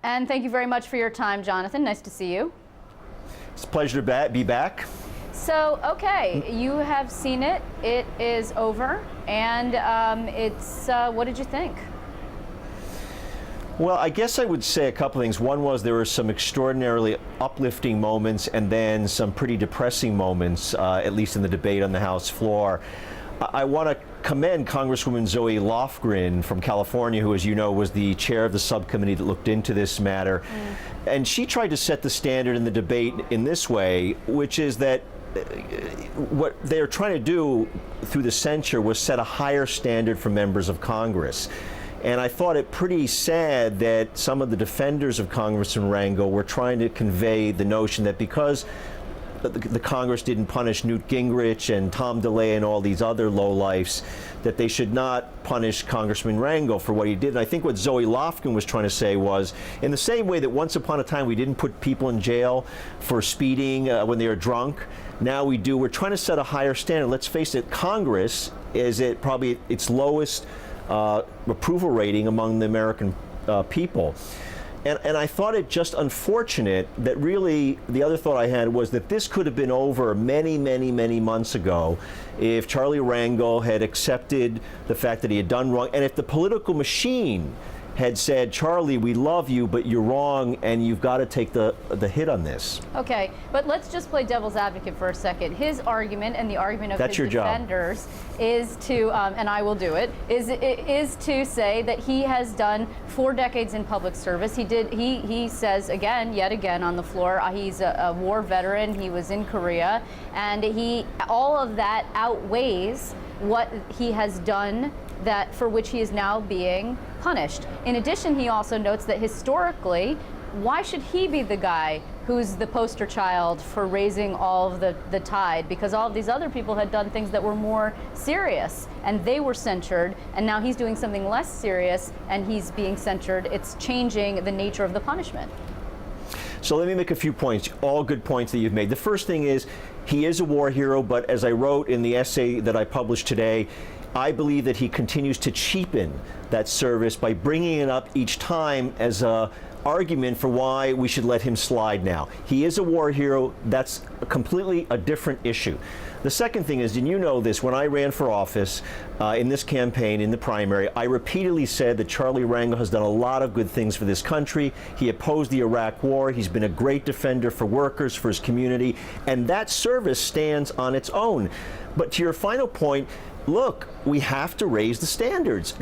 And thank you very much for your time, Jonathan. Nice to see you. It's a pleasure to be back. So, okay, you have seen it. It is over. And what did you think? Well, I guess I would say a couple things. One was there were some extraordinarily uplifting moments and then some pretty depressing moments, at least in the debate on the House floor. I want to commend Congresswoman Zoe Lofgren from California, who, as you know, was the chair of the subcommittee that looked into this matter. And she tried to set the standard in the debate in this way, which is that what they're trying to do through the censure was set a higher standard for members of Congress. And I thought it pretty sad that some of the defenders of Congressman Rangel were trying to convey the notion that because the Congress didn't punish Newt Gingrich and Tom DeLay and all these other lowlifes, that they should not punish Congressman Rangel for what he did. And I think what Zoe Lofgren was trying to say was, in the same way that once upon a time we didn't put people in jail for speeding when they were drunk, now we do. We're trying to set a higher standard. Let's face it, Congress is at probably its lowest approval rating among the American people. And I thought it just unfortunate that really the other thought I had was that this could have been over many, many, many months ago if Charlie Rangel had accepted the fact that he had done wrong, and if the political machine had said, Charlie, we love you, but you're wrong, and you've got to take the hit on this. Okay, but let's just play devil's advocate for a second. His argument and the argument of That's his defenders is to, and I will do it, is to say that he has done 4 decades in public service. He says again, yet again on the floor, he's a war veteran. He was in Korea, and all of that outweighs what he has done that for which he is now being punished. In addition, he also notes that historically, why should he be the guy who's the poster child for raising all of the tide? Because all of these other people had done things that were more serious and they were censured, and now he's doing something less serious and he's being censured. It's changing the nature of the punishment. So let me make a few points, all good points that you've made. The first thing is, he is a war hero, but as I wrote in the essay that I published today, I believe that he continues to cheapen that service by bringing it up each time as a argument for why we should let him slide now. He is a war hero. That's completely a different issue. The second thing is, and you know this, when I ran for office in this campaign, in the primary, I repeatedly said that Charlie Rangel has done a lot of good things for this country. He opposed the Iraq War. He's been a great defender for workers, for his community, and that service stands on its own. But to your final point, look, we have to raise the standards.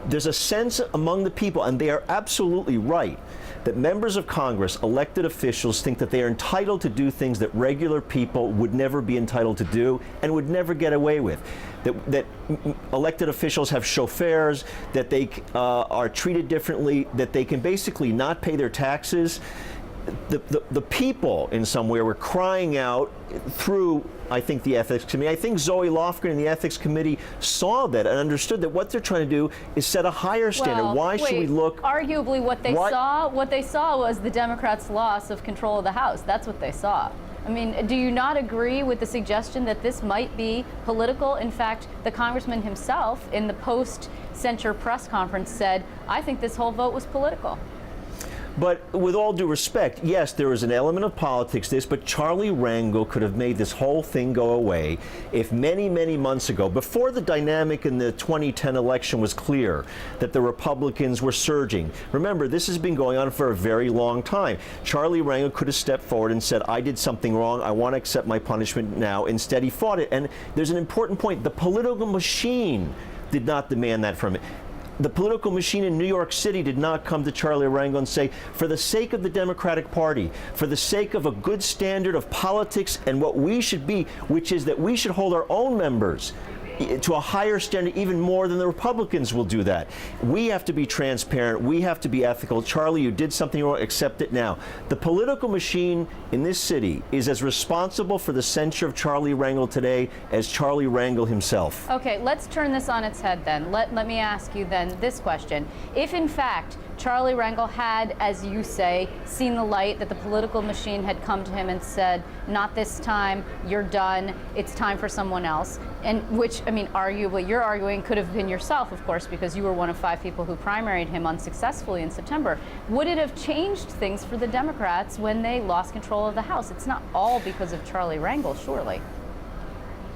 There's a sense among the people, and they are absolutely right, that members of Congress, elected officials, think that they are entitled to do things that regular people would never be entitled to do and would never get away with. That elected officials have chauffeurs, that they are treated differently, that they can basically not pay their taxes. The people in some way were crying out through, I think, the Ethics Committee. I think Zoe Lofgren and the Ethics Committee saw that and understood that what they're trying to do is set a higher standard. Well, why should we look? Arguably, what they saw was the Democrats' loss of control of the House. That's what they saw. I mean, do you not agree with the suggestion that this might be political? In fact, the congressman himself in the post-censure press conference said, I think this whole vote was political. But with all due respect, yes, there is an element of politics to this, but Charlie Rangel could have made this whole thing go away if many, many months ago, before the dynamic in the 2010 election was clear that the Republicans were surging. Remember, this has been going on for a very long time. Charlie Rangel could have stepped forward and said, I did something wrong, I want to accept my punishment now. Instead, he fought it. And there's an important point. The political machine did not demand that from it. The political machine in New York City did not come to Charlie Rangel and say, for the sake of the Democratic Party, for the sake of a good standard of politics and what we should be, which is that we should hold our own members to a higher standard, even more than the Republicans will do that. We have to be transparent. We have to be ethical. Charlie, you did something wrong. Accept it now. The political machine in this city is as responsible for the censure of Charlie Rangel today as Charlie Rangel himself. Okay, let's turn this on its head then. Let me ask you then this question. If in fact Charlie Rangel had, as you say, seen the light, that the political machine had come to him and said, not this time, you're done, it's time for someone else. And which, I mean, arguably, you're arguing could have been yourself, of course, because you were one of 5 people who primaried him unsuccessfully in September. Would it have changed things for the Democrats when they lost control of the House? It's not all because of Charlie Rangel, surely.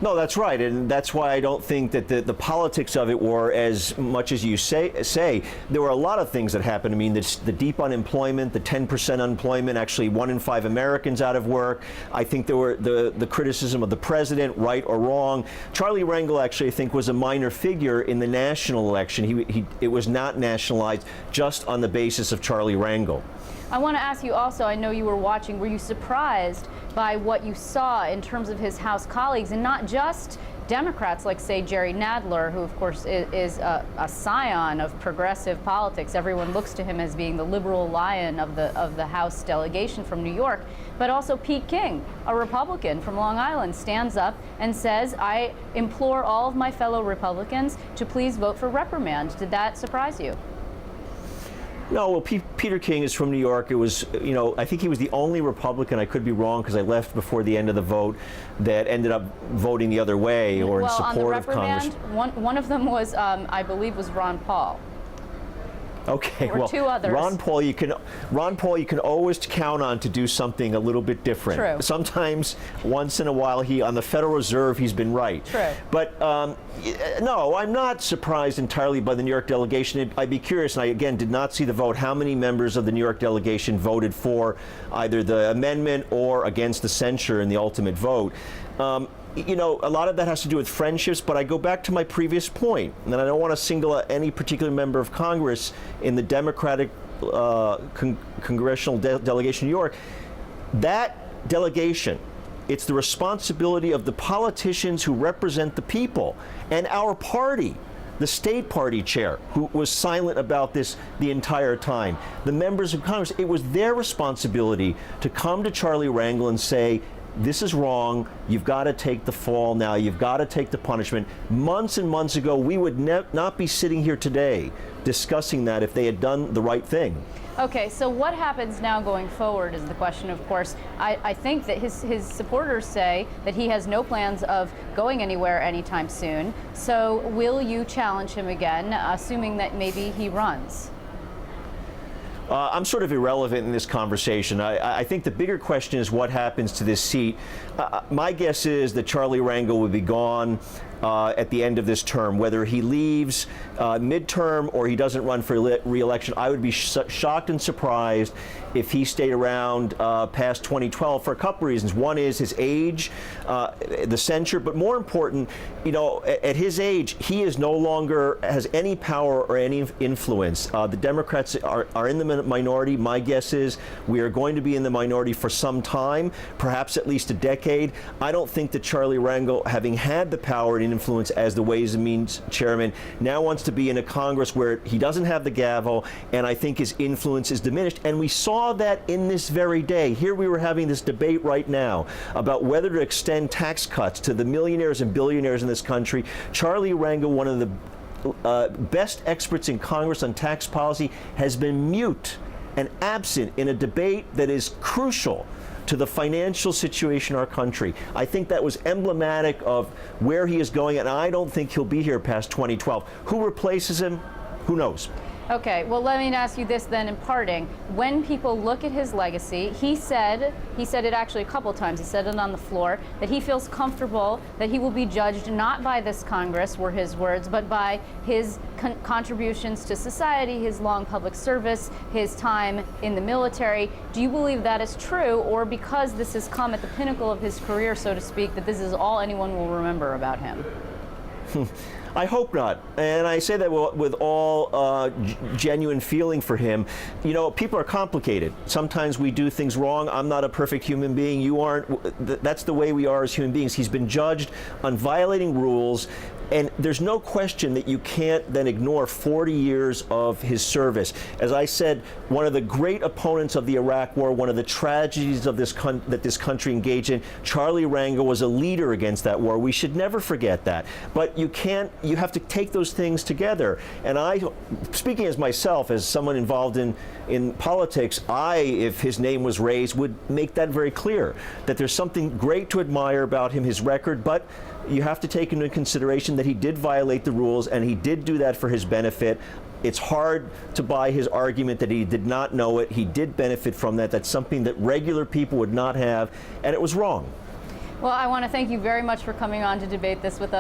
No, that's right, and that's why I don't think that the politics of it were as much as you say. There were a lot of things that happened. I mean, the deep unemployment, the 10% unemployment, actually 1 in 5 Americans out of work. I think there were the criticism of the president, right or wrong. Charlie Rangel actually, I think, was a minor figure in the national election. It was not nationalized just on the basis of Charlie Rangel. I want to ask you also, I know you were watching, were you surprised by what you saw in terms of his House colleagues, and not just Democrats like, say, Jerry Nadler, who of course is a scion of progressive politics. Everyone looks to him as being the liberal lion of the House delegation from New York, but also Pete King, a Republican from Long Island, stands up and says, I implore all of my fellow Republicans to please vote for reprimand. Did that surprise you? No, well, Peter King is from New York. It was, I think he was the only Republican, I could be wrong because I left before the end of the vote, that ended up voting the other way or in support of Congress. One of them was, I believe, was Ron Paul. Okay, or well, 2 others. Ron Paul, you can always count on to do something a little bit different. True. Sometimes, once in a while, on the Federal Reserve, he's been right. True. But no, I'm not surprised entirely by the New York delegation. I'd be curious, and I again did not see the vote, how many members of the New York delegation voted for either the amendment or against the censure in the ultimate vote. A lot of that has to do with friendships, but I go back to my previous point, and I don't want to single out any particular member of Congress in the Democratic congressional delegation in New York. That delegation, it's the responsibility of the politicians who represent the people and our party. The state party chair, who was silent about this the entire time, the members of Congress, it was their responsibility to come to Charlie Rangel and say, this is wrong, you've got to take the fall now, you've got to take the punishment. Months and months ago, we would not be sitting here today discussing that if they had done the right thing. Okay, so what happens now going forward is the question, of course. I think that his supporters say that he has no plans of going anywhere anytime soon. So will you challenge him again, assuming that maybe he runs? I'm sort of irrelevant in this conversation. I think the bigger question is what happens to this seat. My guess is that Charlie Rangel will be gone at the end of this term. Whether he leaves midterm or he doesn't run for re-election, I would be shocked and surprised if he stayed around past 2012 for a couple reasons. One is his age, the censure, but more important, at his age, he is no longer has any power or any influence. The Democrats are in the minority. My guess is we are going to be in the minority for some time, perhaps at least a decade. I don't think that Charlie Rangel, having had the power and influence as the Ways and Means chairman, now wants to be in a Congress where he doesn't have the gavel, and I think his influence is diminished. And we saw that in this very day. Here we were having this debate right now about whether to extend tax cuts to the millionaires and billionaires in this country. Charlie Rangel, one of the best experts in Congress on tax policy, has been mute and absent in a debate that is crucial to the financial situation in our country. I think that was emblematic of where he is going, and I don't think he'll be here past 2012. Who replaces him? Who knows? Okay, well, let me ask you this then in parting. When people look at his legacy, he said it actually a couple times, he said it on the floor, that he feels comfortable that he will be judged not by this Congress, were his words, but by his contributions to society, his long public service, his time in the military. Do you believe that is true, or because this has come at the pinnacle of his career, so to speak, that this is all anyone will remember about him? I hope not, and I say that with all genuine feeling for him. People are complicated. Sometimes we do things wrong. I'm not a perfect human being. You aren't. That's the way we are as human beings. He's been judged on violating rules And there's no question that you can't then ignore 40 years of his service. As I said, one of the great opponents of the Iraq War, one of the tragedies of that this country engaged in, Charlie Rangel was a leader against that war. We should never forget that. But you have to take those things together. And speaking as myself, as someone involved in politics, if his name was raised, would make that very clear, that there's something great to admire about him, his record, but you have to take into consideration that he did violate the rules, and he did do that for his benefit. It's hard to buy his argument that he did not know it. He did benefit from that. That's something that regular people would not have, and it was wrong. Well, I want to thank you very much for coming on to debate this with us.